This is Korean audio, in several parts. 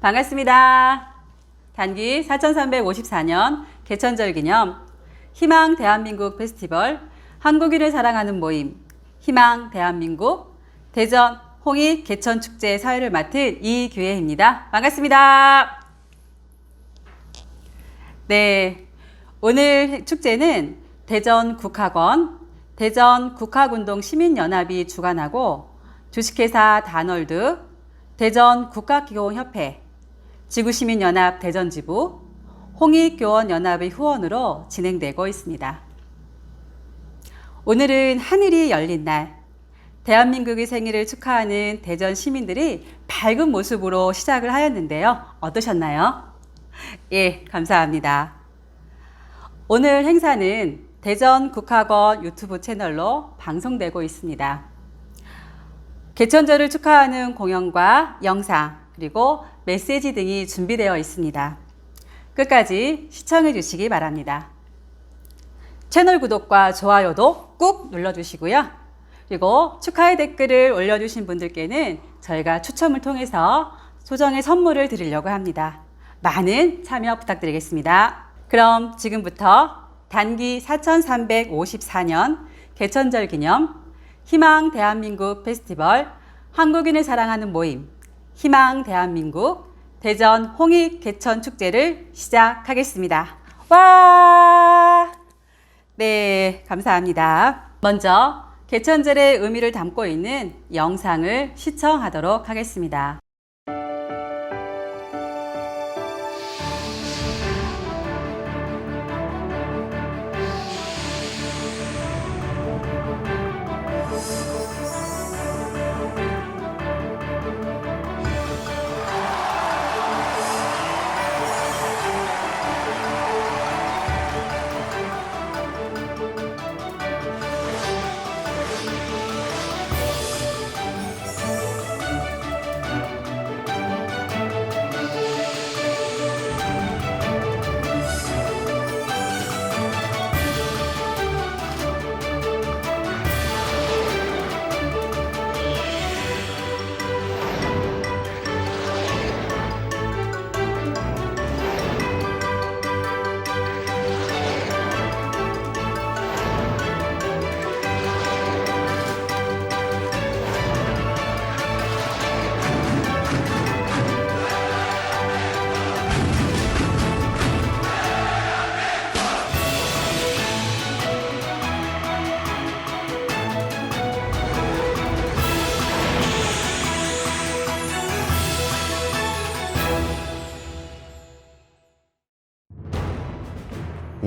반갑습니다. 단기 4354년 개천절 기념 희망 대한민국 페스티벌 한국인을 사랑하는 모임 희망 대한민국 대전 홍익 개천축제 사회를 맡은 이규혜입니다. 반갑습니다. 네, 오늘 축제는 대전 국학원, 대전 국학운동 시민연합이 주관하고 주식회사 다널드, 대전 국가기공협회, 지구시민연합 대전지부, 홍익교원연합의 후원으로 진행되고 있습니다. 오늘은 하늘이 열린 날, 대한민국의 생일을 축하하는 대전 시민들이 밝은 모습으로 시작을 하였는데요. 어떠셨나요? 예, 감사합니다. 오늘 행사는 대전 국학원 유튜브 채널로 방송되고 있습니다. 개천절을 축하하는 공연과 영상 그리고 메시지 등이 준비되어 있습니다. 끝까지 시청해 주시기 바랍니다. 채널 구독과 좋아요도 꾹 눌러주시고요. 그리고 축하의 댓글을 올려주신 분들께는 저희가 추첨을 통해서 소정의 선물을 드리려고 합니다. 많은 참여 부탁드리겠습니다. 그럼 지금부터 단기 4354년 개천절 기념 희망 대한민국 페스티벌 한국인을 사랑하는 모임 희망 대한민국 대전 홍익 개천 축제를 시작하겠습니다. 와! 네, 감사합니다. 먼저 개천절의 의미를 담고 있는 영상을 시청하도록 하겠습니다.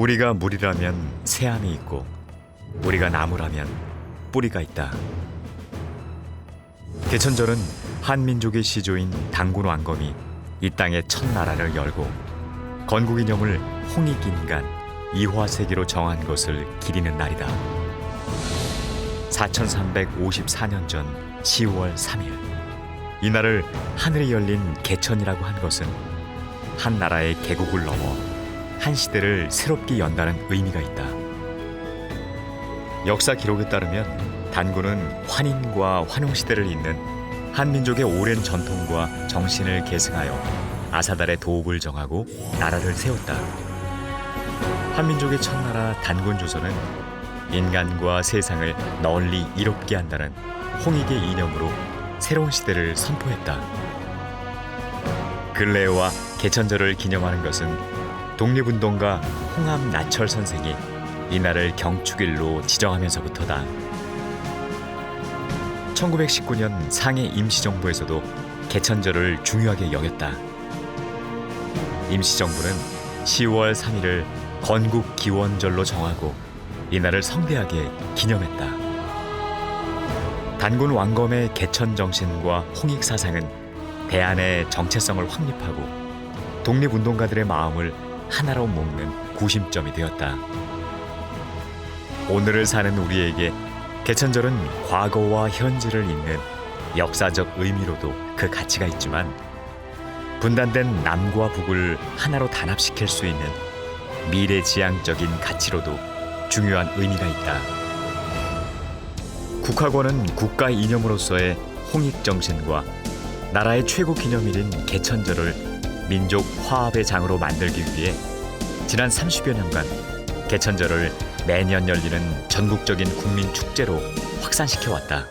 우리가 물이라면 새함이 있고 우리가 나무라면 뿌리가 있다. 개천절은 한민족의 시조인 단군 왕검이 이 땅의 첫 나라를 열고 건국이념을 홍익인간 이화세계로 정한 것을 기리는 날이다. 4354년 전 10월 3일 이날을 하늘이 열린 개천이라고 한 것은 한 나라의 개국을 넘어 한 시대를 새롭게 연다는 의미가 있다. 역사 기록에 따르면 단군은 환인과 환웅시대를 잇는 한민족의 오랜 전통과 정신을 계승하여 아사달의 도읍을 정하고 나라를 세웠다. 한민족의 첫나라 단군조선은 인간과 세상을 널리 이롭게 한다는 홍익의 이념으로 새로운 시대를 선포했다. 근래와 개천절을 기념하는 것은 독립운동가 홍암 나철 선생이 이날을 경축일로 지정하면서부터다. 1919년 상해 임시정부에서도 개천절을 중요하게 여겼다. 임시정부는 10월 3일을 건국기원절로 정하고 이날을 성대하게 기념했다. 단군 왕검의 개천 정신과 홍익 사상은 대한의 정체성을 확립하고 독립운동가들의 마음을 하나로 묶는 구심점이 되었다. 오늘을 사는 우리에게 개천절은 과거와 현재를 잇는 역사적 의미로도 그 가치가 있지만 분단된 남과 북을 하나로 단합시킬 수 있는 미래지향적인 가치로도 중요한 의미가 있다. 국학원은 국가 이념으로서의 홍익정신과 나라의 최고 기념일인 개천절을 민족 화합의 장으로 만들기 위해 지난 30여 년간 개천절을 매년 열리는 전국적인 국민 축제로 확산시켜 왔다.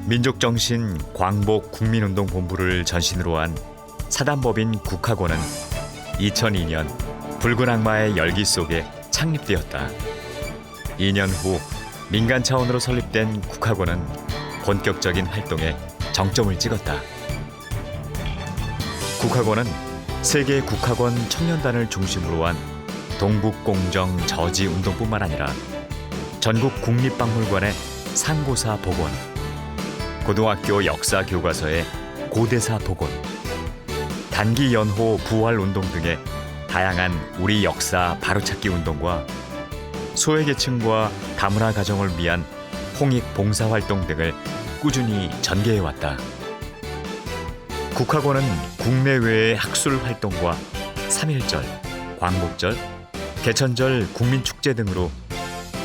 민족정신 광복 국민운동본부를 전신으로 한 사단법인 국학원은 2002년 붉은 악마의 열기 속에 창립되었다. 2년 후 민간 차원으로 설립된 국학원은 본격적인 활동에 정점을 찍었다. 국학원은 세계 국학원 청년단을 중심으로 한 동북공정 저지 운동뿐만 아니라 전국 국립박물관의 상고사 복원, 고등학교 역사 교과서의 고대사 복원, 단기 연호 부활 운동 등의 다양한 우리 역사 바로찾기 운동과 소외계층과 다문화 가정을 위한 홍익 봉사활동 등을 꾸준히 전개해왔다. 국학원은 국내외의 학술 활동과 3.1절, 광복절, 개천절 국민축제 등으로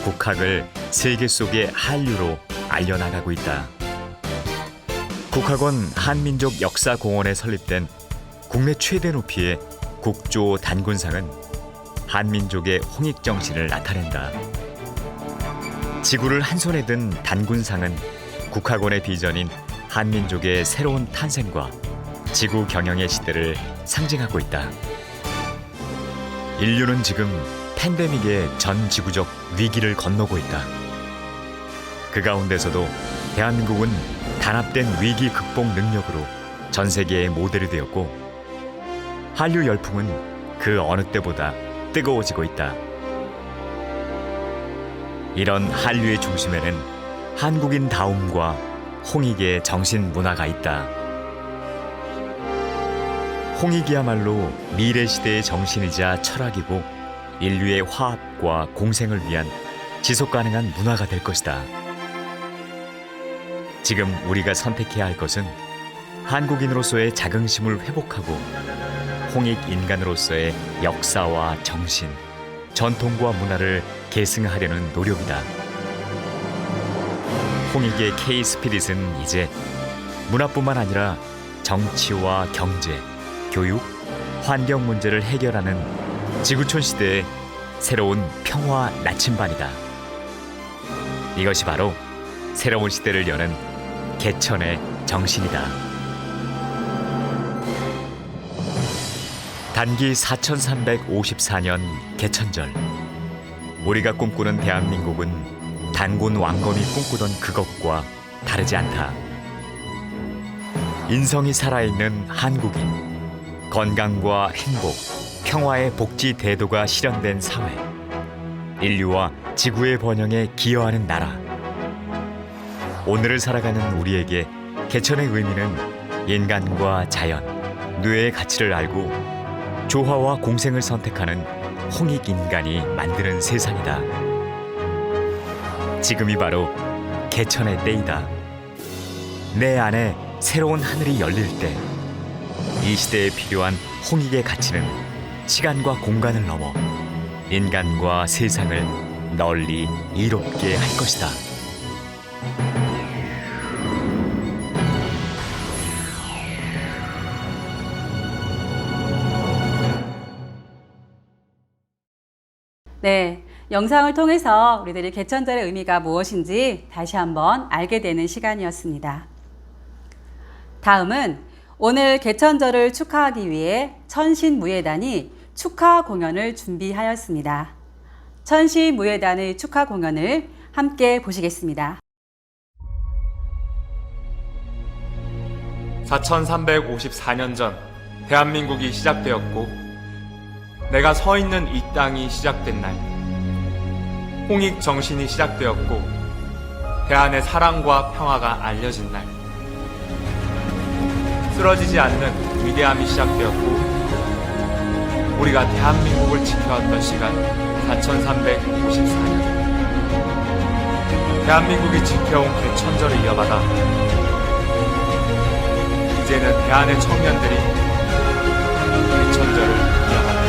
국학을 세계 속의 한류로 알려나가고 있다. 국학원 한민족 역사공원에 설립된 국내 최대 높이의 국조 단군상은 한민족의 홍익정신을 나타낸다. 지구를 한 손에 든 단군상은 국학원의 비전인 한민족의 새로운 탄생과 지구 경영의 시대를 상징하고 있다. 인류는 지금 팬데믹의 전 지구적 위기를 건너고 있다. 그 가운데서도 대한민국은 단합된 위기 극복 능력으로 전 세계의 모델이 되었고 한류 열풍은 그 어느 때보다 뜨거워지고 있다. 이런 한류의 중심에는 한국인다움과 홍익의 정신 문화가 있다. 홍익이야말로 미래 시대의 정신이자 철학이고 인류의 화합과 공생을 위한 지속 가능한 문화가 될 것이다. 지금 우리가 선택해야 할 것은 한국인으로서의 자긍심을 회복하고 홍익 인간으로서의 역사와 정신, 전통과 문화를 계승하려는 노력이다. 홍익의 K-스피릿은 이제 문화뿐만 아니라 정치와 경제, 교육, 환경 문제를 해결하는 지구촌 시대의 새로운 평화 나침반이다. 이것이 바로 새로운 시대를 여는 개천의 정신이다. 단기 4354년 개천절, 우리가 꿈꾸는 대한민국은 단군 왕건이 꿈꾸던 그것과 다르지 않다. 인성이 살아있는 한국인, 건강과 행복, 평화의 복지 대도가 실현된 사회, 인류와 지구의 번영에 기여하는 나라. 오늘을 살아가는 우리에게 개천의 의미는 인간과 자연, 뇌의 가치를 알고 조화와 공생을 선택하는 홍익 인간이 만드는 세상이다. 지금이 바로 개천의 때이다. 내 안에 새로운 하늘이 열릴 때, 이 시대에 필요한 홍익의 가치는 시간과 공간을 넘어 인간과 세상을 널리 이롭게 할 것이다. 네, 영상을 통해서 우리들이 개천절의 의미가 무엇인지 다시 한번 알게 되는 시간이었습니다. 다음은 오늘 개천절을 축하하기 위해 천신무예단이 축하 공연을 준비하였습니다. 천신무예단의 축하 공연을 함께 보시겠습니다. 4354년 전 대한민국이 시작되었고 내가 서 있는 이 땅이 시작된 날, 홍익 정신이 시작되었고 대한의 사랑과 평화가 알려진 날, 쓰러지지 않는 위대함이 시작되었고 우리가 대한민국을 지켜왔던 시간 4354년, 대한민국이 지켜온 개천절을 이어받아 이제는 대한의 청년들이 개천절을 이어간다.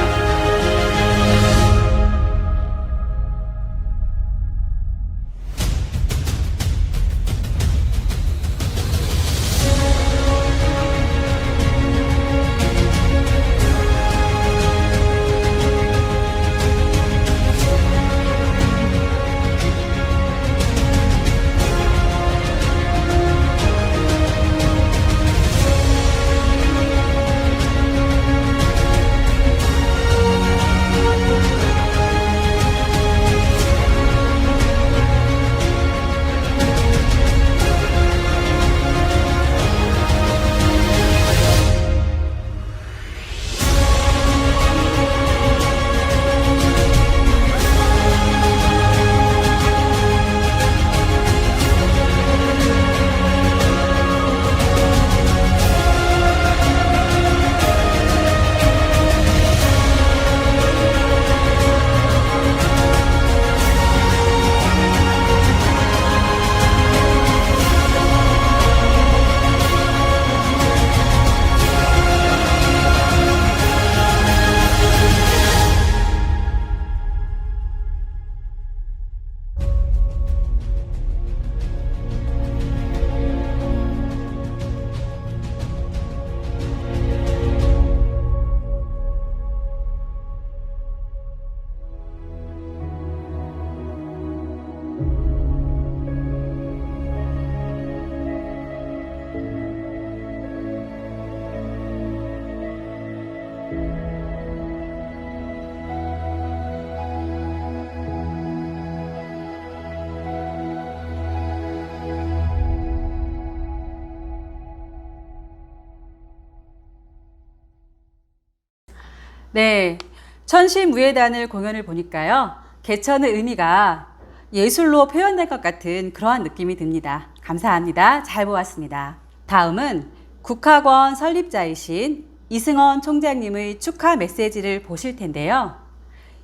네, 천시무예단을 공연을 보니까요, 개천의 의미가 예술로 표현된 것 같은 그러한 느낌이 듭니다. 감사합니다. 잘 보았습니다. 다음은 국학원 설립자이신 이승원 총장님의 축하 메시지를 보실 텐데요.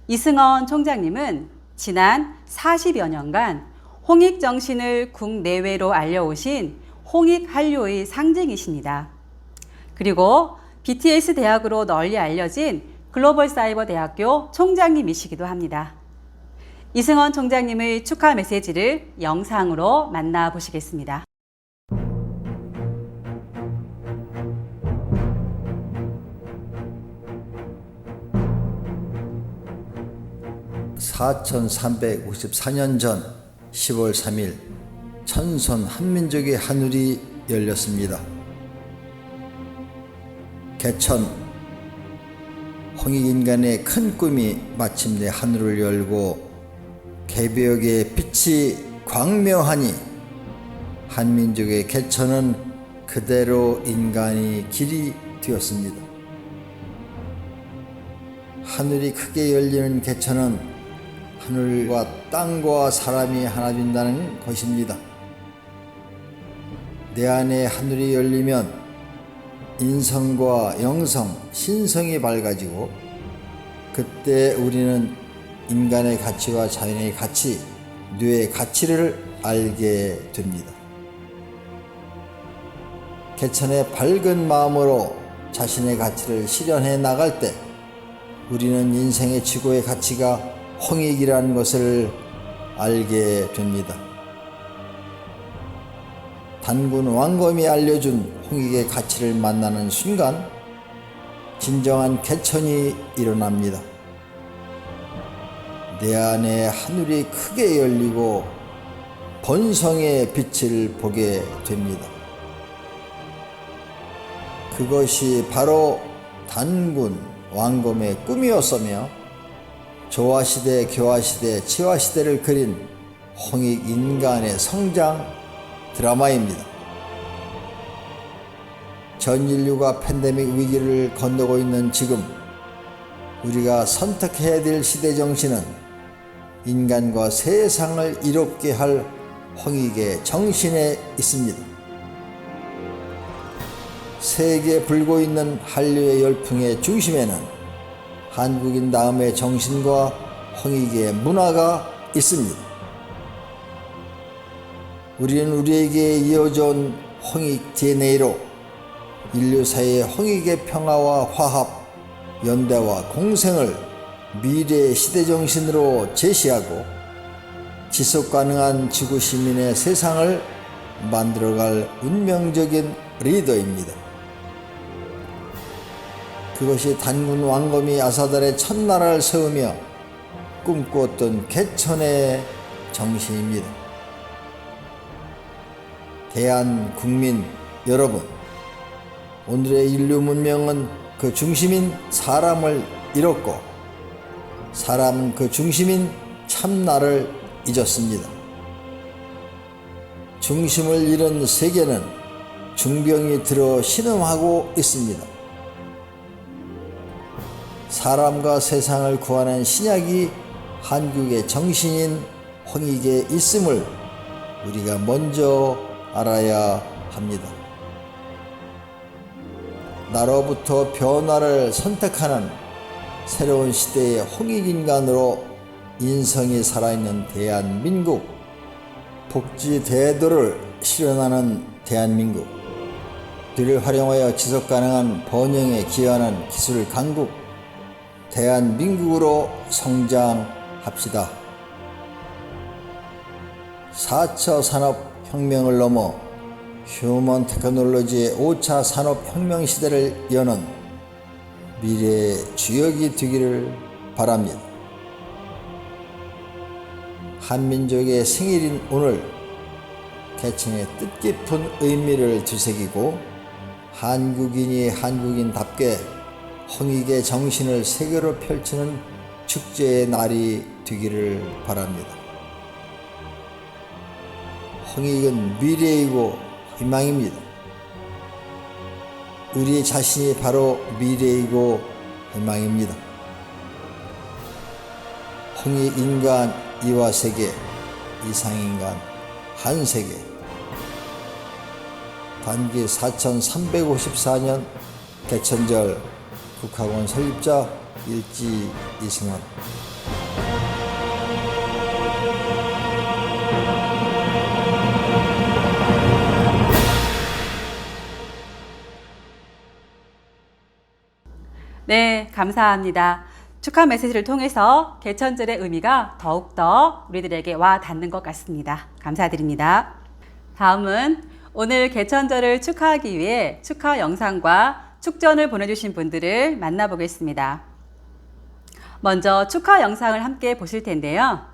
이승원 총장님은 지난 40여 년간 홍익 정신을 국내외로 알려오신 홍익 한류의 상징이십니다. 그리고 BTS 대학으로 널리 알려진 글로벌 사이버 대학교 총장님이시기도 합니다. 이승원 총장님의 축하 메시지를 영상으로 만나보시겠습니다. (4354년) 전 10월 3일 천손 한민족의 하늘이 열렸습니다. 개천 홍익인간의 큰 꿈이 마침내 하늘을 열고 개벽의 빛이 광명하니 한민족의 개천은 그대로 인간의 길이 되었습니다. 하늘이 크게 열리는 개천은 하늘과 땅과 사람이 하나 된다는 것입니다. 내 안에 하늘이 열리면 인성과 영성, 신성이 밝아지고 그때 우리는 인간의 가치와 자연의 가치, 뇌의 가치를 알게 됩니다. 개천의 밝은 마음으로 자신의 가치를 실현해 나갈 때 우리는 인생의 지고의 가치가 홍익이라는 것을 알게 됩니다. 단군 왕검이 알려준 홍익의 가치를 만나는 순간 진정한 개천이 일어납니다. 내 안에 하늘이 크게 열리고 본성의 빛을 보게 됩니다. 그것이 바로 단군 왕검의 꿈이었으며 조화시대, 교화시대, 치화시대를 그린 홍익 인간의 성장 드라마입니다. 전 인류가 팬데믹 위기를 건너고 있는 지금 우리가 선택해야 될 시대 정신은 인간과 세상을 이롭게 할 홍익의 정신에 있습니다. 세계에 불고 있는 한류의 열풍의 중심에는 한국인 다음의 정신과 홍익의 문화가 있습니다. 우리는 우리에게 이어져온 홍익 DNA로 인류사회의 홍익의 평화와 화합, 연대와 공생을 미래의 시대정신으로 제시하고 지속가능한 지구 시민의 세상을 만들어갈 운명적인 리더입니다. 그것이 단군 왕검이 아사달의 첫나라를 세우며 꿈꾸었던 개천의 정신입니다. 대한국민 여러분, 오늘의 인류 문명은 그 중심인 사람을 잃었고 사람은 그 중심인 참나를 잊었습니다. 중심을 잃은 세계는 중병이 들어 신음하고 있습니다. 사람과 세상을 구하는 신약이 한국의 정신인 홍익에 있음을 우리가 먼저 알아야 합니다. 나로부터 변화를 선택하는 새로운 시대의 홍익인간으로 인성이 살아있는 대한민국, 복지 대도를 실현하는 대한민국, 들을 활용하여 지속가능한 번영에 기여하는 기술 강국, 대한민국으로 성장합시다. 4차 산업혁명을 넘어 휴먼 테크놀로지의 5차 산업혁명 시대를 여는 미래의 주역이 되기를 바랍니다. 한민족의 생일인 오늘, 개천의 뜻깊은 의미를 되새기고 한국인이 한국인답게 홍익의 정신을 세계로 펼치는 축제의 날이 되기를 바랍니다. 홍익은 미래이고 희망입니다. 우리 자신이 바로 미래이고 희망입니다. 홍익인간 이화세계, 이상인간 한세계. 단기 4354년 개천절 국학원 설립자 일지 이승원. 네, 감사합니다. 축하 메시지를 통해서 개천절의 의미가 더욱더 우리들에게 와 닿는 것 같습니다. 감사드립니다. 다음은 오늘 개천절을 축하하기 위해 축하 영상과 축전을 보내주신 분들을 만나보겠습니다. 먼저 축하 영상을 함께 보실 텐데요.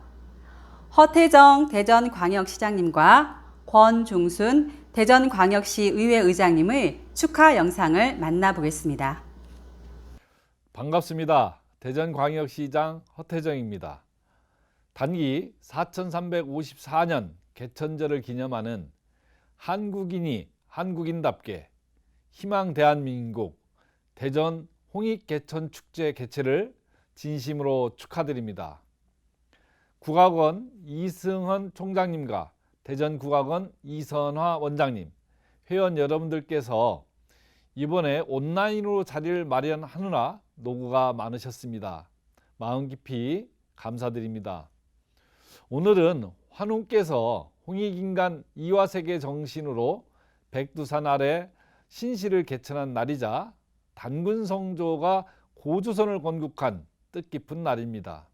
허태정 대전광역시장님과 권중순 대전광역시 의회의장님의 축하 영상을 만나보겠습니다. 반갑습니다. 대전광역시장 허태정입니다. 단기 4354년 개천절을 기념하는 한국인이 한국인답게 희망 대한민국 대전 홍익개천축제 개최를 진심으로 축하드립니다. 국악원 이승헌 총장님과 대전국악원 이선화 원장님, 회원 여러분들께서 이번에 온라인으로 자리를 마련하느라 노고가 많으셨습니다. 마음 깊이 감사드립니다. 오늘은 환웅께서 홍익인간 이화세계 정신으로 백두산 아래 신시를 개천한 날이자 단군성조가 고조선을 건국한 뜻깊은 날입니다.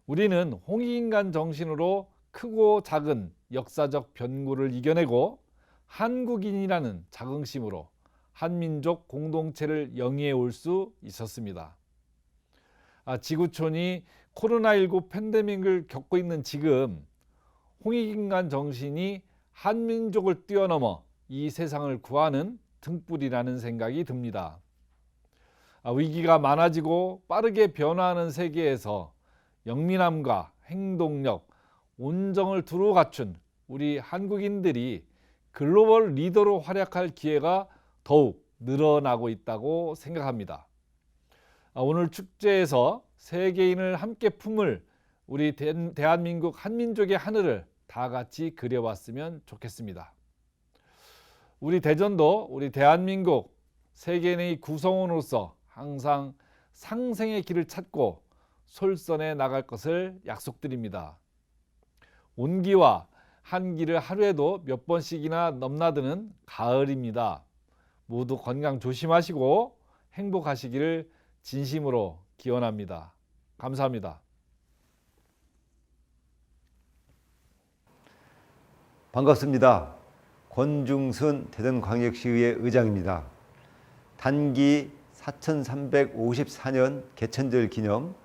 우리는 홍익인간 정신으로 크고 작은 역사적 변고를 이겨내고 한국인이라는 자긍심으로 한민족 공동체를 영위해 올 수 있었습니다. 지구촌이 코로나19 팬데믹을 겪고 있는 지금 홍익인간 정신이 한민족을 뛰어넘어 이 세상을 구하는 등불이라는 생각이 듭니다. 위기가 많아지고 빠르게 변화하는 세계에서 영민함과 행동력, 온정을 두루 갖춘 우리 한국인들이 글로벌 리더로 활약할 기회가 더욱 늘어나고 있다고 생각합니다. 오늘 축제에서 세계인을 함께 품을 우리 대한민국 한민족의 하늘을 다 같이 그려봤으면 좋겠습니다. 우리 대전도 우리 대한민국 세계인의 구성원으로서 항상 상생의 길을 찾고 솔선해 나갈 것을 약속드립니다. 온기와 한기를 하루에도 몇 번씩이나 넘나드는 가을입니다. 모두 건강 조심하시고 행복하시기를 진심으로 기원합니다. 감사합니다. 반갑습니다. 권중선 대전광역시의회 의장입니다. 단기 4354년 개천절 기념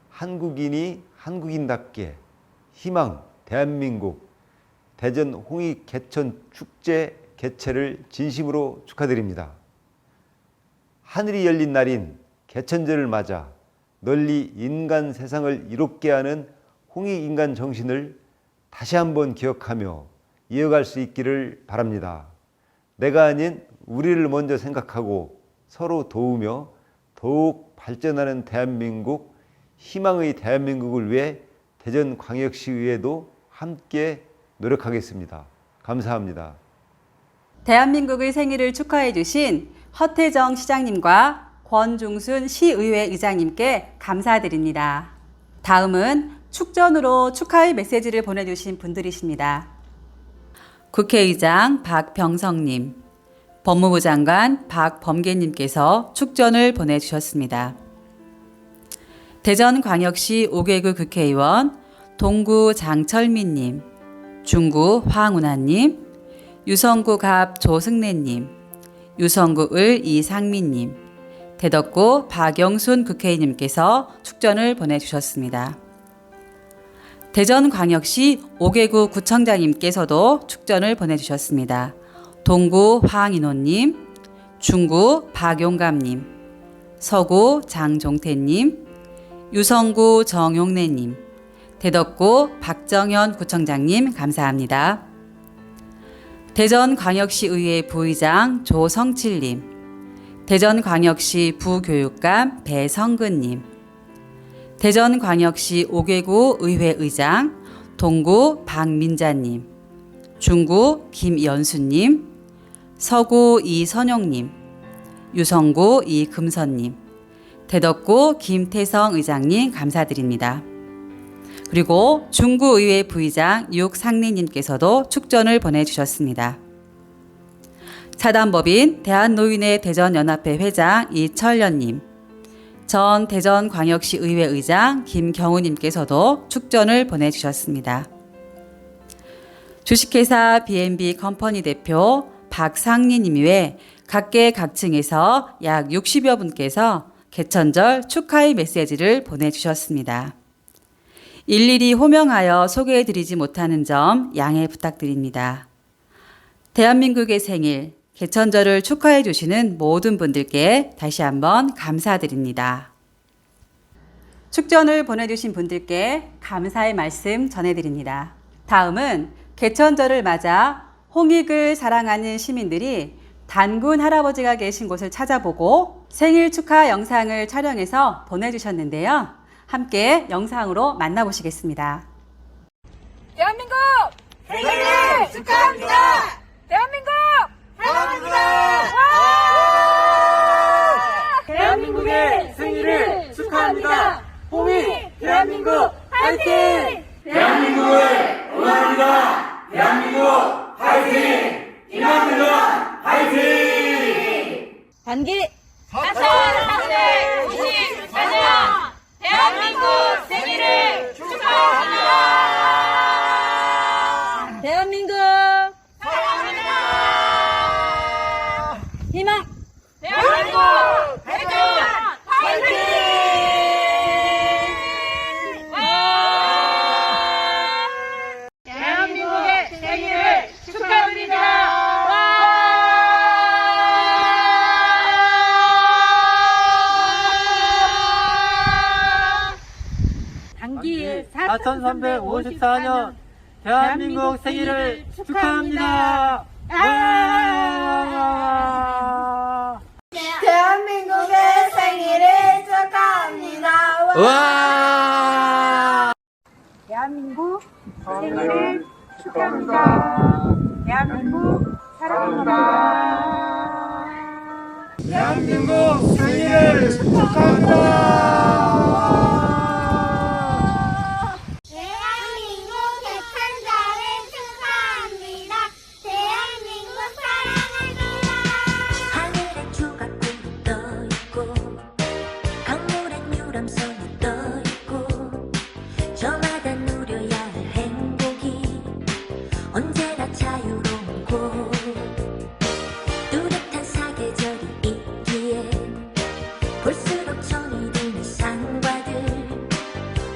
한국인이 한국인답게 희망 대한민국 대전 홍익 개천 축제 개최를 진심으로 축하드립니다. 하늘이 열린 날인 개천절을 맞아 널리 인간 세상을 이롭게 하는 홍익 인간 정신을 다시 한번 기억하며 이어갈 수 있기를 바랍니다. 내가 아닌 우리를 먼저 생각하고 서로 도우며 더욱 발전하는 대한민국, 희망의 대한민국을 위해 대전광역시의회도 함께 노력하겠습니다. 감사합니다. 대한민국의 생일을 축하해 주신 허태정 시장님과 권중순 시의회 의장님께 감사드립니다. 다음은 축전으로 축하의 메시지를 보내주신 분들이십니다. 국회의장 박병성님, 법무부 장관 박범계님께서 축전을 보내주셨습니다. 대전광역시 5개구 국회의원 동구 장철민님, 중구 황운하님, 유성구 갑 조승래님, 유성구 을 이상민님, 대덕구 박영순 국회의원님께서 축전을 보내주셨습니다. 대전광역시 5개구 구청장님께서도 축전을 보내주셨습니다. 동구 황인호님, 중구 박용감님, 서구 장종태님, 유성구 정용래님, 대덕구 박정현 구청장님 감사합니다. 대전광역시의회 부의장 조성칠님, 대전광역시 부교육감 배성근님, 대전광역시 5개구 의회 의장 동구 박민자님, 중구 김연수님, 서구 이선용님, 유성구 이금선님, 대덕구 김태성 의장님 감사드립니다. 그리고 중구의회 부의장 육상리님께서도 축전을 보내주셨습니다. 사단법인 대한노인의 대전연합회 회장 이철련님, 전 대전광역시 의회 의장 김경우님께서도 축전을 보내주셨습니다. 주식회사 B&B 컴퍼니 대표 박상리님 외 각계 각층에서 약 60여 분께서 개천절 축하의 메시지를 보내주셨습니다. 일일이 호명하여 소개해드리지 못하는 점 양해 부탁드립니다. 대한민국의 생일, 개천절을 축하해 주시는 모든 분들께 다시 한번 감사드립니다. 축전을 보내주신 분들께 감사의 말씀 전해드립니다. 다음은 개천절을 맞아 홍익을 사랑하는 시민들이 단군 할아버지가 계신 곳을 찾아보고 생일 축하 영상을 촬영해서 보내주셨는데요. 함께 영상으로 만나보시겠습니다. 대한민국 생일을 축하합니다. 대한민국 사랑합니다. 대한민국의 생일을 축하합니다. 홍익 대한민국 화이팅! 대한민국을 응원합니다. 대한민국 화이팅! 김한민국 화이팅! 단기 4354년 대한민국 생일을 축하합니다. 대한민국 사랑합니다. 희망 대한민국 대전 화이팅! 대한민국의 생일을 축하합니다. 단기 4354년 대한민국 생일을 축하합니다. 대한민국의 생일을 축하합니다. 와! 대한민국 생일을 축하합니다. 대한민국 사랑합니다. 대한민국 생일을 축하합니다. 대한민국 개천절을 축하합니다. 대한민국 사랑합니다. 하늘에 조각구름 떠있고 강물엔 유람선이 떠있고 저마다 누려야 할 행복이 언제나 자유로운 곳 뚜렷한 사계절이 있기에 볼수록 정이 드는 산과들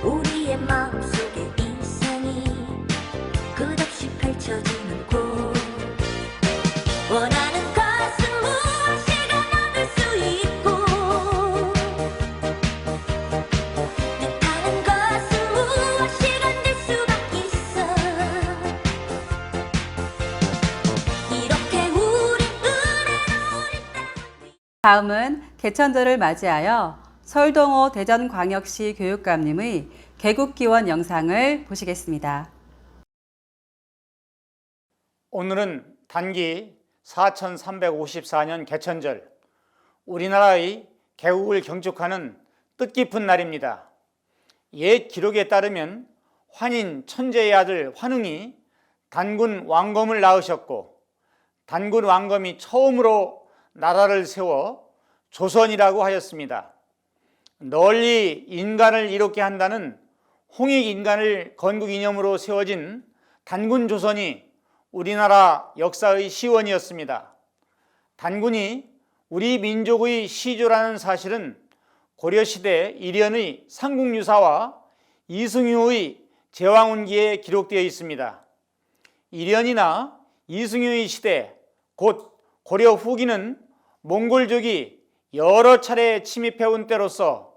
우리의 마음속에 이상이 끝없이 펼쳐지는 곳 원하는 것은 무엇이든 얻을 수 있고 뜻하는 것은 무엇이든 될 수밖에 있어 이렇게 우린 은혜로 우리 다음은 개천절을 맞이하여 설동호 대전광역시 교육감님의 개국기원 영상을 보시겠습니다. 오늘은 단기 4354년 개천절, 우리나라의 개국을 경축하는 뜻깊은 날입니다. 옛 기록에 따르면 환인 천재의 아들 환웅이 단군 왕검을 낳으셨고 단군 왕검이 처음으로 나라를 세워 조선이라고 하였습니다. 널리 인간을 이롭게 한다는 홍익인간을 건국이념으로 세워진 단군 조선이 우리나라 역사의 시원이었습니다. 단군이 우리 민족의 시조라는 사실은 고려시대 일현의 삼국유사와 이승효의 제왕운기에 기록되어 있습니다. 일현이나 이승효의 시대, 곧 고려 후기는 몽골족이 여러 차례 침입해온 때로서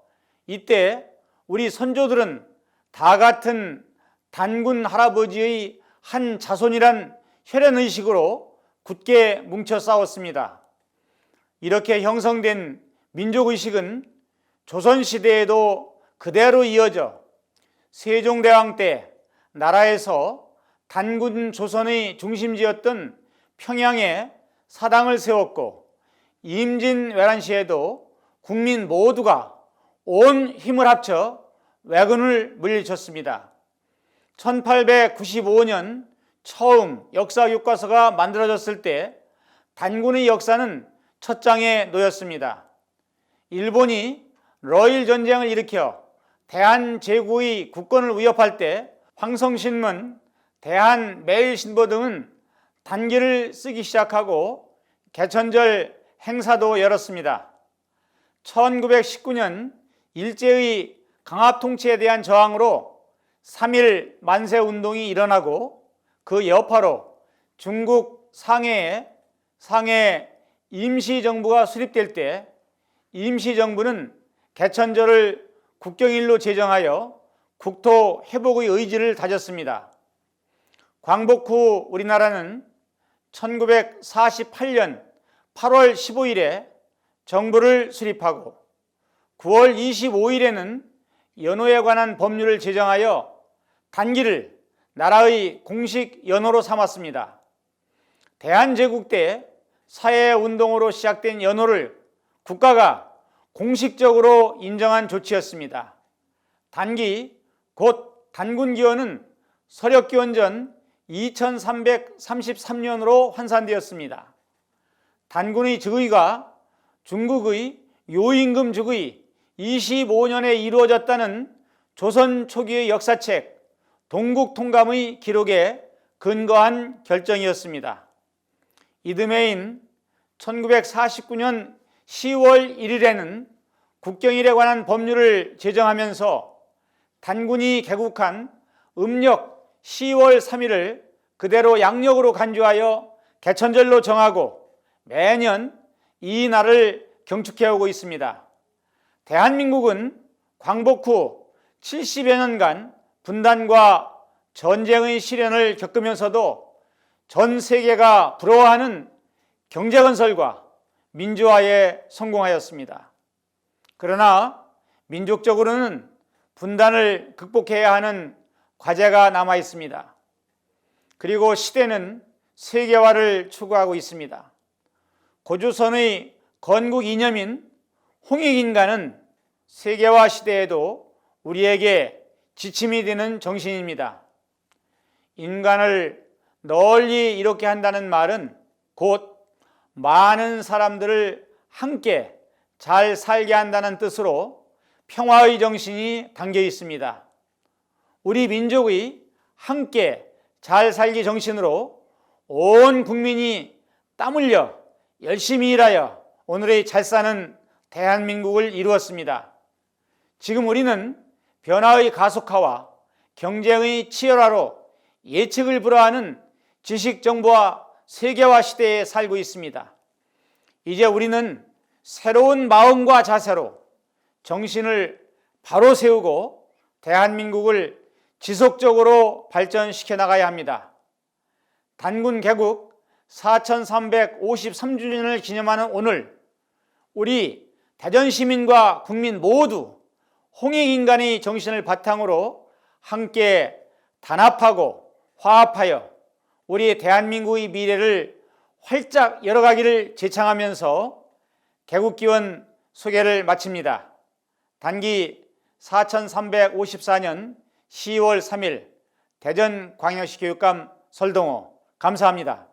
이때 우리 선조들은 다 같은 단군 할아버지의 한 자손이란 혈연의식으로 굳게 뭉쳐 싸웠습니다. 이렇게 형성된 민족의식은 조선시대에도 그대로 이어져 세종대왕 때 나라에서 단군 조선의 중심지였던 평양에 사당을 세웠고 임진왜란시에도 국민 모두가 온 힘을 합쳐 왜군을 물리쳤습니다. 1895년 처음 역사교과서가 만들어졌을 때 단군의 역사는 첫 장에 놓였습니다. 일본이 러일 전쟁을 일으켜 대한제국의 국권을 위협할 때 황성신문, 대한매일신보 등은 단기를 쓰기 시작하고 개천절 행사도 열었습니다. 1919년 일제의 강압통치에 대한 저항으로 3.1 만세운동이 일어나고 그 여파로 중국 상해에 상해 임시정부가 수립될 때 임시정부는 개천절을 국경일로 제정하여 국토 회복의 의지를 다졌습니다. 광복 후 우리나라는 1948년 8월 15일에 정부를 수립하고 9월 25일에는 연호에 관한 법률을 제정하여 단기를 나라의 공식 연호로 삼았습니다. 대한제국 때 사회운동으로 시작된 연호를 국가가 공식적으로 인정한 조치였습니다. 단기, 곧 단군기원은 서력기원전 2333년으로 환산되었습니다. 단군의 즉위가 중국의 요임금 즉위 25년에 이루어졌다는 조선 초기의 역사책 동국통감의 기록에 근거한 결정이었습니다. 이듬해인 1949년 10월 1일에는 국경일에 관한 법률을 제정하면서 단군이 개국한 음력 10월 3일을 그대로 양력으로 간주하여 개천절로 정하고 매년 이 날을 경축해오고 있습니다. 대한민국은 광복 후 70여 년간 분단과 전쟁의 시련을 겪으면서도 전 세계가 부러워하는 경제건설과 민주화에 성공하였습니다. 그러나 민족적으로는 분단을 극복해야 하는 과제가 남아 있습니다. 그리고 시대는 세계화를 추구하고 있습니다. 고조선의 건국 이념인 홍익인간은 세계화 시대에도 우리에게 지침이 되는 정신입니다. 인간을 널리 이롭게 한다는 말은 곧 많은 사람들을 함께 잘 살게 한다는 뜻으로 평화의 정신이 담겨 있습니다. 우리 민족의 함께 잘 살기 정신으로 온 국민이 땀 흘려 열심히 일하여 오늘의 잘 사는 대한민국을 이루었습니다. 지금 우리는 변화의 가속화와 경쟁의 치열화로 예측을 불허하는 지식정보화 세계화 시대에 살고 있습니다. 이제 우리는 새로운 마음과 자세로 정신을 바로 세우고 대한민국을 지속적으로 발전시켜 나가야 합니다. 단군 개국 4353주년을 기념하는 오늘, 우리 대전시민과 국민 모두 홍익인간의 정신을 바탕으로 함께 단합하고 화합하여 우리 대한민국의 미래를 활짝 열어가기를 제창하면서 개국기원 소개를 마칩니다. 단기 4354년 10월 3일 대전광역시 교육감 설동호, 감사합니다.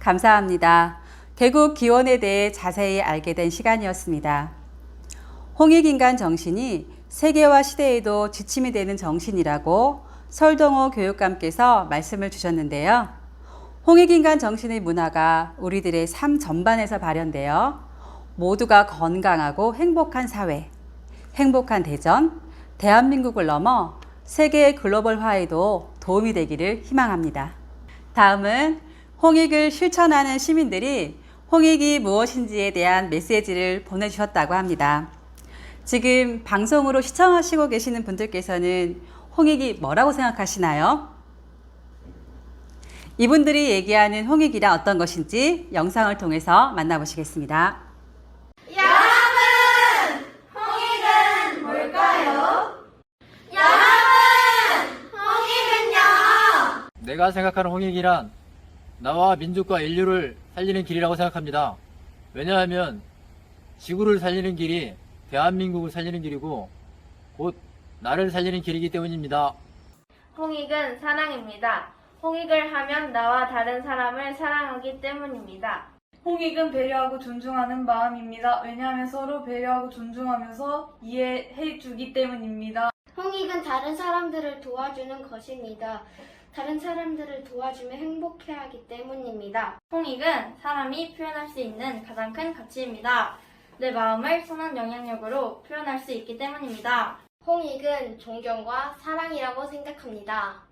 감사합니다. 개국 기원에 대해 자세히 알게 된 시간이었습니다. 홍익인간 정신이 세계화 시대에도 지침이 되는 정신이라고 설동호 교육감께서 말씀을 주셨는데요. 홍익인간 정신의 문화가 우리들의 삶 전반에서 발현되어 모두가 건강하고 행복한 사회, 행복한 대전, 대한민국을 넘어 세계의 글로벌화에도 도움이 되기를 희망합니다. 다음은 홍익을 실천하는 시민들이 홍익이 무엇인지에 대한 메시지를 보내주셨다고 합니다. 지금 방송으로 시청하시고 계시는 분들께서는 홍익이 뭐라고 생각하시나요? 이분들이 얘기하는 홍익이란 어떤 것인지 영상을 통해서 만나보시겠습니다. 여러분, 홍익은 뭘까요? 여러분, 홍익은요? 내가 생각하는 홍익이란 나와 민족과 인류를 살리는 길이라고 생각합니다. 왜냐하면 지구를 살리는 길이 대한민국을 살리는 길이고 곧 나를 살리는 길이기 때문입니다. 홍익은 사랑입니다. 홍익을 하면 나와 다른 사람을 사랑하기 때문입니다. 홍익은 배려하고 존중하는 마음입니다. 왜냐하면 서로 배려하고 존중하면서 이해해 주기 때문입니다. 홍익은 다른 사람들을 도와주는 것입니다. 다른 사람들을 도와주며 행복해하기 때문입니다. 홍익은 사람이 표현할 수 있는 가장 큰 가치입니다. 내 마음을 선한 영향력으로 표현할 수 있기 때문입니다. 홍익은 존경과 사랑이라고 생각합니다.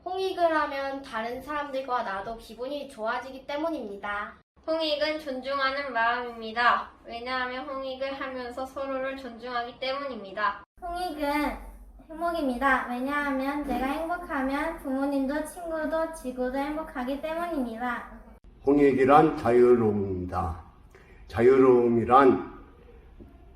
홍익을 하면 다른 사람들과 나도 기분이 좋아지기 때문입니다. 홍익은 존중하는 마음입니다. 왜냐하면 홍익을 하면서 서로를 존중하기 때문입니다. 홍익은 행복입니다. 왜냐하면 내가 행복하면 부모님도 친구도 지구도 행복하기 때문입니다. 홍익이란 자유로움입니다. 자유로움이란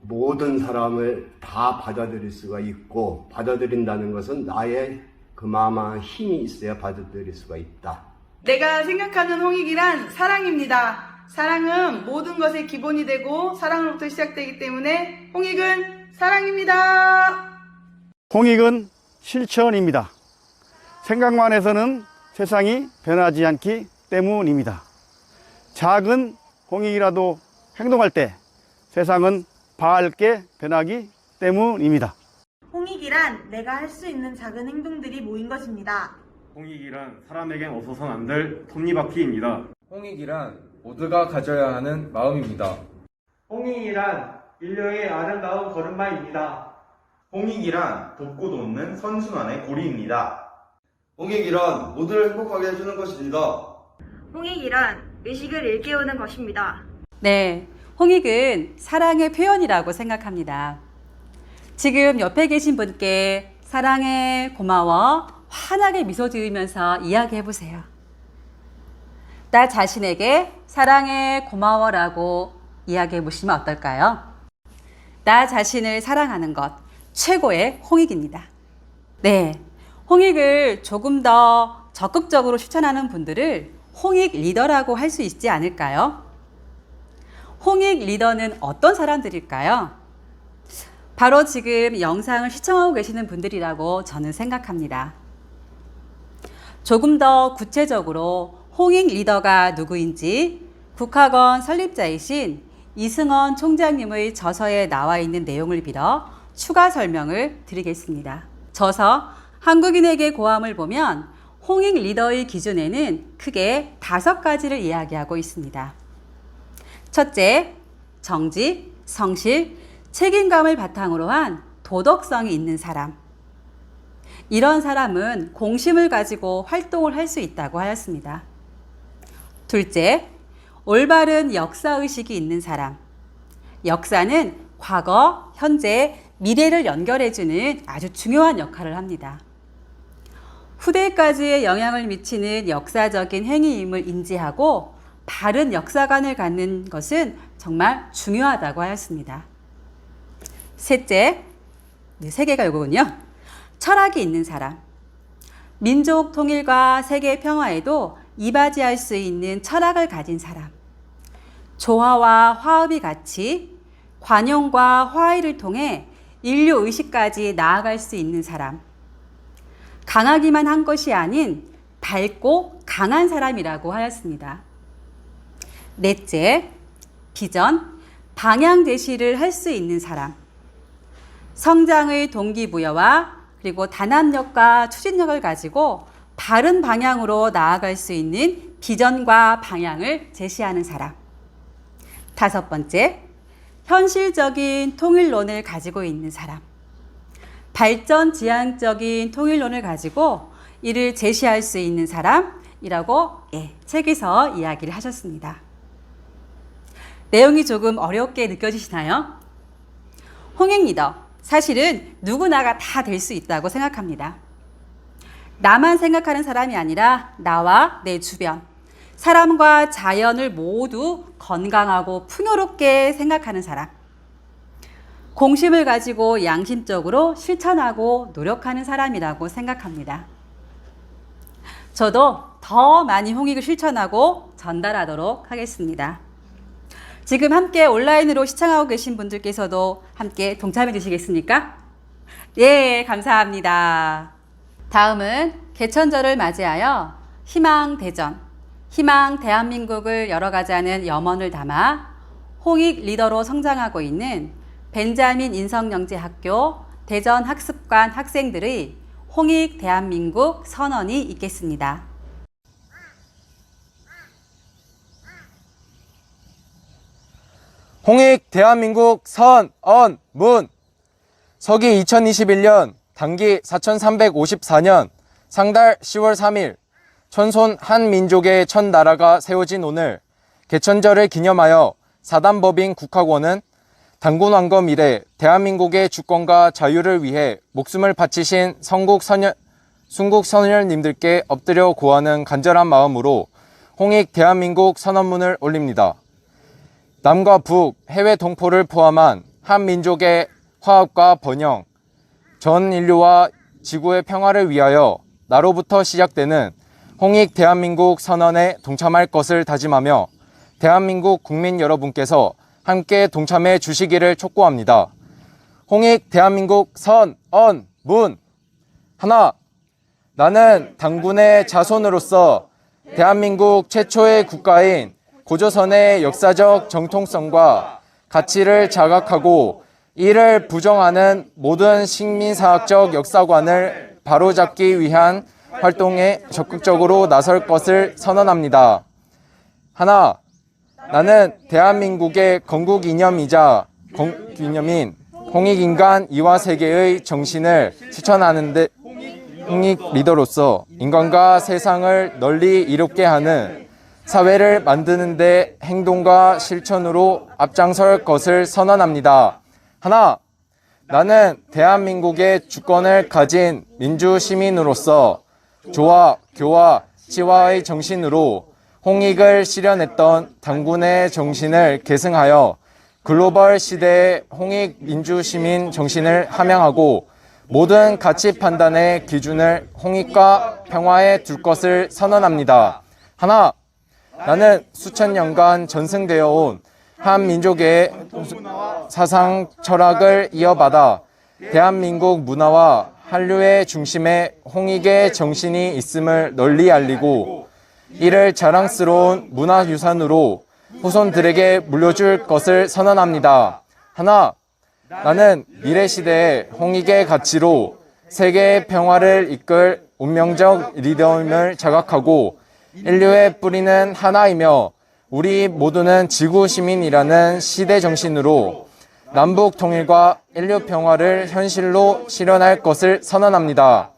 모든 사람을 다 받아들일 수가 있고, 받아들인다는 것은 나의 그마마 힘이 있어야 받아들일 수가 있다. 내가 생각하는 홍익이란 사랑입니다. 사랑은 모든 것의 기본이 되고 사랑으로부터 시작되기 때문에 홍익은 사랑입니다. 홍익은 실천입니다. 생각만 해서는 세상이 변하지 않기 때문입니다. 작은 홍익이라도 행동할 때 세상은 밝게 변하기 때문입니다. 홍익이란 내가 할 수 있는 작은 행동들이 모인 것입니다. 홍익이란 사람에겐 없어서는 안 될 톱니바퀴입니다. 홍익이란 모두가 가져야 하는 마음입니다. 홍익이란 인류의 아름다운 걸음마입니다. 홍익이란 돕고 돕는 선순환의 고리입니다. 홍익이란 모두를 행복하게 해주는 것입니다. 홍익이란 의식을 일깨우는 것입니다. 네, 홍익은 사랑의 표현이라고 생각합니다. 지금 옆에 계신 분께 사랑해, 고마워, 환하게 미소 지으면서 이야기해 보세요. 나 자신에게 사랑해, 고마워라고 이야기해 보시면 어떨까요? 나 자신을 사랑하는 것, 최고의 홍익입니다. 네, 홍익을 조금 더 적극적으로 실천하는 분들을 홍익 리더라고 할 수 있지 않을까요? 홍익 리더는 어떤 사람들일까요? 바로 지금 영상을 시청하고 계시는 분들이라고 저는 생각합니다. 조금 더 구체적으로 홍익 리더가 누구인지 국학원 설립자이신 이승원 총장님의 저서에 나와 있는 내용을 빌어 추가 설명을 드리겠습니다. 저서 한국인에게 고함을 보면 홍익 리더의 기준에는 크게 5가지를 이야기하고 있습니다. 첫째, 정직, 성실, 책임감을 바탕으로 한 도덕성이 있는 사람. 이런 사람은 공심을 가지고 활동을 할 수 있다고 하였습니다. 둘째, 올바른 역사의식이 있는 사람. 역사는 과거, 현재, 미래를 연결해주는 아주 중요한 역할을 합니다. 후대까지의 영향을 미치는 역사적인 행위임을 인지하고 바른 역사관을 갖는 것은 정말 중요하다고 하였습니다. 셋째, 세계가 이거군요. 철학이 있는 사람. 민족 통일과 세계 평화에도 이바지할 수 있는 철학을 가진 사람. 조화와 화합의 가치, 관용과 화해를 통해 인류 의식까지 나아갈 수 있는 사람. 강하기만 한 것이 아닌 밝고 강한 사람이라고 하였습니다. 넷째, 비전, 방향 제시를 할 수 있는 사람. 성장의 동기부여와 그리고 단합력과 추진력을 가지고 바른 방향으로 나아갈 수 있는 비전과 방향을 제시하는 사람. 5번째, 현실적인 통일론을 가지고 있는 사람. 발전 지향적인 통일론을 가지고 이를 제시할 수 있는 사람이라고 책에서 이야기를 하셨습니다. 내용이 조금 어렵게 느껴지시나요? 홍익 리더, 사실은 누구나가 다 될 수 있다고 생각합니다. 나만 생각하는 사람이 아니라 나와 내 주변, 사람과 자연을 모두 건강하고 풍요롭게 생각하는 사람. 공심을 가지고 양심적으로 실천하고 노력하는 사람이라고 생각합니다. 저도 더 많이 홍익을 실천하고 전달하도록 하겠습니다. 지금 함께 온라인으로 시청하고 계신 분들께서도 함께 동참해 주시겠습니까? 예, 감사합니다. 다음은 개천절을 맞이하여 희망대전, 희망 대한민국을 열어가자는 염원을 담아 홍익 리더로 성장하고 있는 벤자민 인성영재학교 대전학습관 학생들의 홍익 대한민국 선언이 있겠습니다. 홍익 대한민국 선언문. 서기 2021년 단기 4354년 상달 10월 3일 천손 한 민족의 첫 나라가 세워진 오늘 개천절을 기념하여 사단법인 국학원은 단군왕검 이래 대한민국의 주권과 자유를 위해 목숨을 바치신 순국 선열님들께 엎드려 고하는 간절한 마음으로 홍익 대한민국 선언문을 올립니다. 남과 북, 해외 동포를 포함한 한 민족의 화합과 번영, 전 인류와 지구의 평화를 위하여 나로부터 시작되는 홍익 대한민국 선언에 동참할 것을 다짐하며 대한민국 국민 여러분께서 함께 동참해 주시기를 촉구합니다. 홍익 대한민국 선언문. 하나, 나는 당군의 자손으로서 대한민국 최초의 국가인 고조선의 역사적 정통성과 가치를 자각하고 이를 부정하는 모든 식민사학적 역사관을 바로잡기 위한 활동에 적극적으로 나설 것을 선언합니다. 하나, 나는 대한민국의 건국 이념이자 기념인 홍익인간 이화세계의 정신을 실천하는데 홍익 리더로서 인간과 세상을 널리 이롭게 하는 사회를 만드는 데 행동과 실천으로 앞장설 것을 선언합니다. 하나, 나는 대한민국의 주권을 가진 민주시민으로서 조화, 교화, 치화의 정신으로 홍익을 실현했던 당군의 정신을 계승하여 글로벌 시대의 홍익 민주시민 정신을 함양하고 모든 가치 판단의 기준을 홍익과 평화에 둘 것을 선언합니다. 하나, 나는 수천 년간 전승되어 온 한민족의 사상 철학을 이어받아 대한민국 문화와 한류의 중심에 홍익의 정신이 있음을 널리 알리고 이를 자랑스러운 문화유산으로 후손들에게 물려줄 것을 선언합니다. 하나, 나는 미래시대의 홍익의 가치로 세계의 평화를 이끌 운명적 리더임을 자각하고 인류의 뿌리는 하나이며 우리 모두는 지구 시민이라는 시대 정신으로 남북 통일과 인류 평화를 현실로 실현할 것을 선언합니다.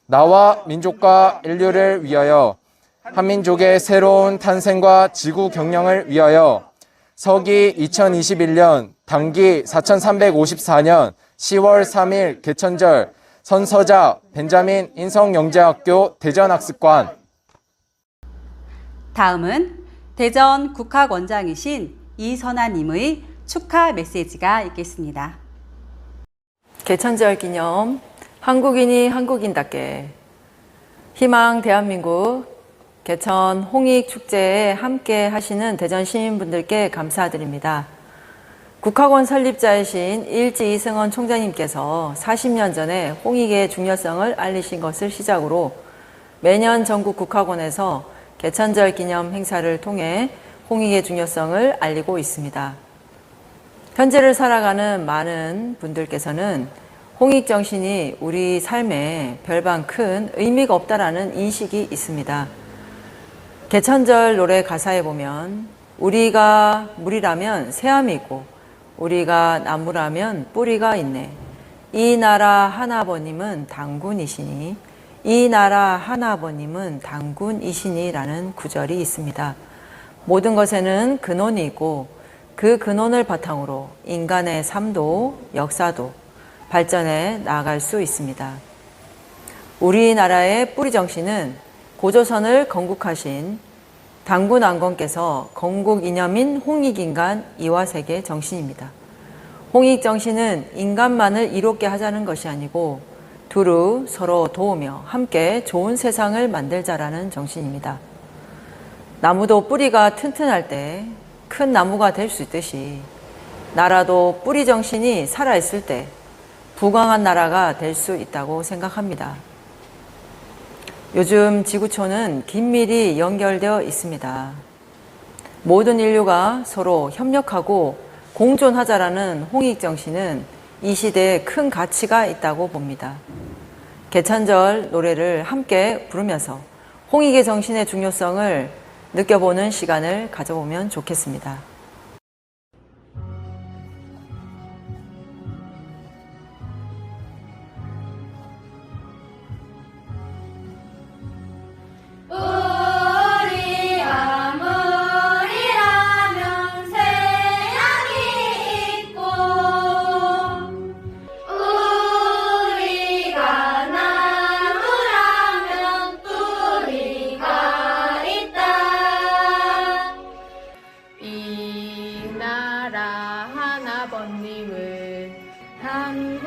나와 민족과 인류를 위하여 한민족의 새로운 탄생과 지구 경영을 위하여 서기 2021년 당기 4354년 10월 3일 개천절 선서자 벤자민 인성영재학교 대전학습관. 다음은 대전 국학원장이신 이선아님의 축하 메시지가 있겠습니다. 개천절 기념 한국인이 한국인답게 희망 대한민국 개천 홍익 축제에 함께 하시는 대전 시민분들께 감사드립니다. 국학원 설립자이신 일지 이승원 총장님께서 40년 전에 홍익의 중요성을 알리신 것을 시작으로 매년 전국 국학원에서 개천절 기념 행사를 통해 홍익의 중요성을 알리고 있습니다. 현재를 살아가는 많은 분들께서는 홍익 정신이 우리 삶에 별반 큰 의미가 없다라는 인식이 있습니다. 개천절 노래 가사에 보면 우리가 물이라면 새암이고 우리가 나무라면 뿌리가 있네. 이 나라 하나버님은 당군이시니 이 나라 하나버님은 당군이시니 라는 구절이 있습니다. 모든 것에는 근원이 있고 그 근원을 바탕으로 인간의 삶도 역사도 발전해 나아갈 수 있습니다. 우리나라의 뿌리 정신은 고조선을 건국하신 당군 왕건께서 건국 이념인 홍익인간 이화세계 정신입니다. 홍익 정신은 인간만을 이롭게 하자는 것이 아니고 두루 서로 도우며 함께 좋은 세상을 만들자라는 정신입니다. 나무도 뿌리가 튼튼할 때 큰 나무가 될 수 있듯이 나라도 뿌리 정신이 살아있을 때 부강한 나라가 될 수 있다고 생각합니다. 요즘 지구촌은 긴밀히 연결되어 있습니다. 모든 인류가 서로 협력하고 공존하자라는 홍익 정신은 이 시대에 큰 가치가 있다고 봅니다. 개천절 노래를 함께 부르면서 홍익의 정신의 중요성을 느껴보는 시간을 가져보면 좋겠습니다. 우리가 물이라면 새양이 있고 우리가 나무라면 뿌리가 있다. 이 나라 하나번님은 당군이시니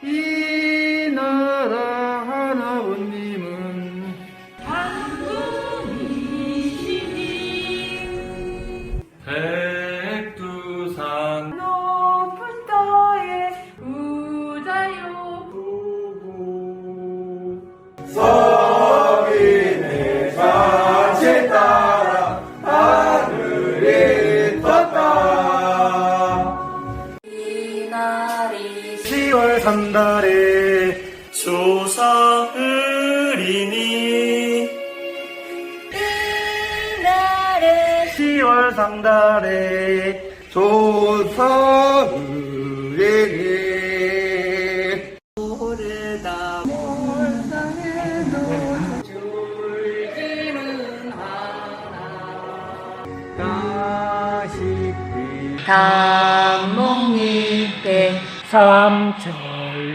이 나라 하나님은 당군이시니 백두산 높은 터에 우자요 서민의 가치 따라 하늘이 떴다. 이날이 10월 3달에 조사으리니 이날에 10월 3달에 조사으리니 오르다 몰상에도 줄기는 하나 다시 단목잎에 삼천리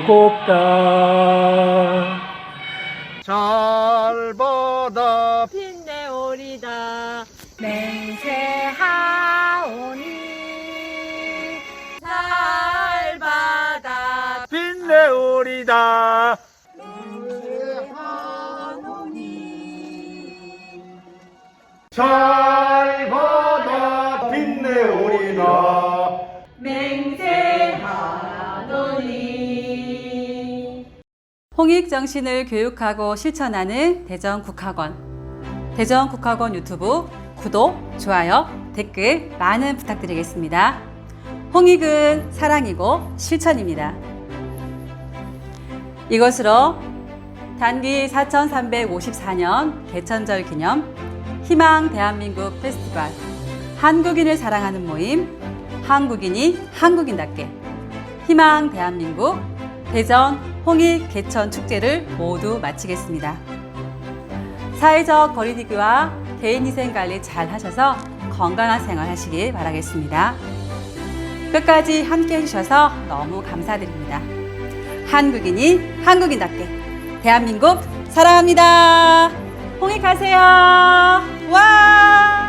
곱다 잘 받아 빛내오리다 맹세하오니 잘 받아 빛내오리다 잘 받아 빛내오리다 맹세하노니 홍익 정신을 교육하고 실천하는 대전국학원. 대전국학원 유튜브 구독, 좋아요, 댓글 많은 부탁드리겠습니다. 홍익은 사랑이고 실천입니다. 이것으로 단기 4354년 개천절 기념 희망 대한민국 페스티벌 한국인을 사랑하는 모임 한국인이 한국인답게 희망 대한민국 대전 홍익 개천 축제를 모두 마치겠습니다. 사회적 거리두기와 개인위생 관리 잘 하셔서 건강한 생활 하시길 바라겠습니다. 끝까지 함께 해주셔서 너무 감사드립니다. 한국인이 한국인답게 대한민국 사랑합니다. 홍익하세요. 와!